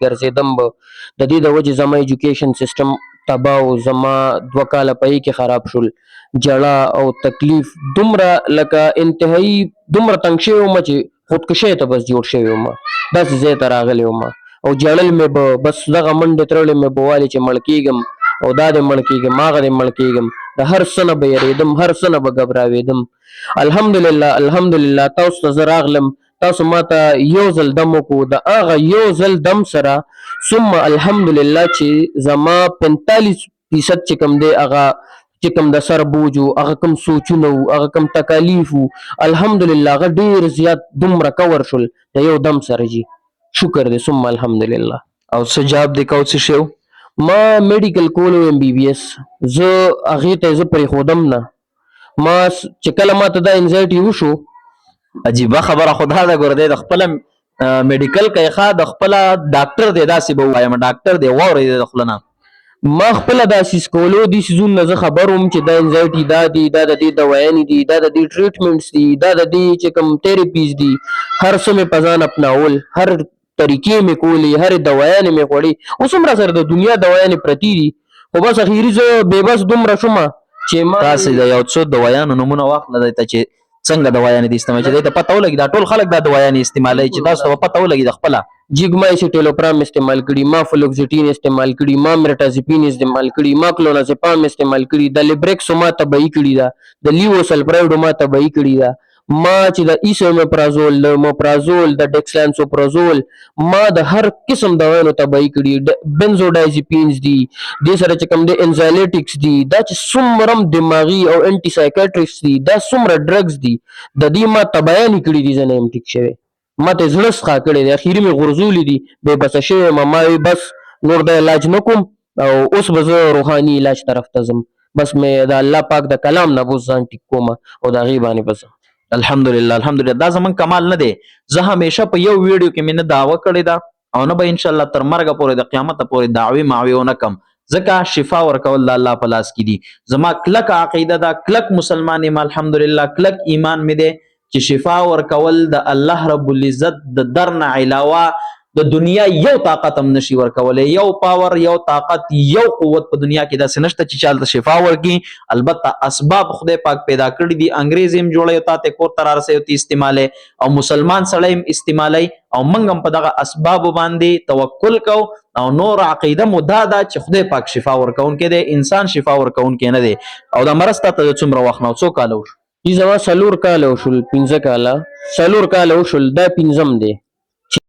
ګرځېدم به د دې د وجې زما ایجوکیشن سیسټم تباه و، زما 2 کاله په کې خراب شول. جړه او تکلیف دومره لکه انتهایی دومره تنګ شوی وم چې خودکشۍ ته بس جوړ شوی وم، داسې ځای ته راغلی وم او جړل مې به بس دغه منډې ترړې مې به والې چې مړ کېږم او دا دې مړ کېږم هغه دې مړ کېږم، د هر څه نه به یېرېدم، هر څه نه به ګبراوېدم. الحمدلله تاسو ته زه راغلم، تاسو ماته یو ځل دم وکړو، د هغه یو ځل دم سره ثم الحمدلله چې زما 45% چې کوم دی هغه چې کوم د سر بوج و، هغه کوم سوچونه و، هغه کوم تکالیف و، الحمدلله هغه ډېر زیات دومره کور شول د یو دم سره جي. شکر دی ثم الحمدلله. او څه جاب دی کو څه شی و؟ ما میډیکل کولو MBBS، زه هغې ته زه پرېښودم نه. ما چې کله ماته دا انزایټي وشو، عجیبه خبره خو دا ده، ګوره دی د خپله میډیکل کوي ښه، د خپله ډاکټر دی، داسې به ووایم ډاکټر دی، واورئ د خپله نه. ما خپله دا سیز کولو دې سیزونو نه زه خبر وم چې دا انزایټي دا دي، دا د دې دوایانې دي، دا د دې ټریټمنټس دي، دا د دې چې کوم تھیرپیز دي، هر څه مې په ځان اپناول، هر طریقې مې کولې، هرې دوایانې مې خوړې. اوس هم راسره د دنیا دوایانې پرتې دي، خو بس اخري زه بېبس دومره شومه چې ما تاسې د یو څو دوایانو نومونه واخله دی ته چې څنګه دوايانې دي استعمال، چې دی ته پته ولګي دا ټول خلک دا دوايانې استعمالوي چې تاسو ته به پته ولګي د خپله. جیګمایسیټیلوپرام استعمال کړي، ما فلوکسیټین استعمال کړي، ما میرټازیپین استعمال کړي، ما کلونازپام استعمال کړي، د لیبریکسو ما تبعی کړي ده، د لیوسلپرایډو ما تبعی کړي ده، ما چې د ایسومیپرازول، د موپرازول، د ډیکسلانسوپرازول، ما د هر قسم دوايانو تبعی کړي، بنزوډایزپینز دي، دې سره چې کوم دی انزایلیټکس دي، دا چې څومره دماغي او انټي سایکاټریکس دي، دا څومره ډرګز دي، د دې ما تبعیانې کړي دي، زه نه یم ټیک شوی. ما ته زړه څخه کړی دی، اخري مې غورځولي دي، بې بسه شوی یم. ما وی بس نور د علاج نه کوم او اوس به زه روحاني علاج طرف ته ځم، بس مې د الله پاک د کلام نه اوس ځان ټیک کوم او د هغې باندې به ځم. الحمدلله دا زمونږ کمال نه دی. زه همیشه په یو ویډیو کې مې نه دعوه کړې ده او نه به انشاءالله تر مرګه پورې د قیامته پورې دعوې معوې ونه کم، ځکه شفا ورکول د الله په لاس کې دي. زما کلک عقیده ده، کلک مسلمان یم الحمدلله، کلک ایمان مې دی چې شفا ورکول د الله رب العزت د در نه علاوه د دنیا یو طاقت هم نشي ورکولی، یو پاور، یو طاقت، یو قوت په دنیا کې داسې نشته چې چاته شفا ورکړي. البته اسباب خدای پاک پیدا کړي دي، انګریز هم جوړوي تا ته کور ته رارسوي ته استعمالوي او مسلمان سړی هم استعمالوي او موږ هم په دغه اسبابو باندې توکل کوو او نور عقیده مو دا ده چې خدای پاک شفا ورکوونکی دی، انسان شفا ورکوونکی نه دی. او دا مرض تا ته د څومره وخت نه څو کاله وشو؟ زما 4 کاله وشول، 15 کاله 4 کاله وشول، دا 5م دی.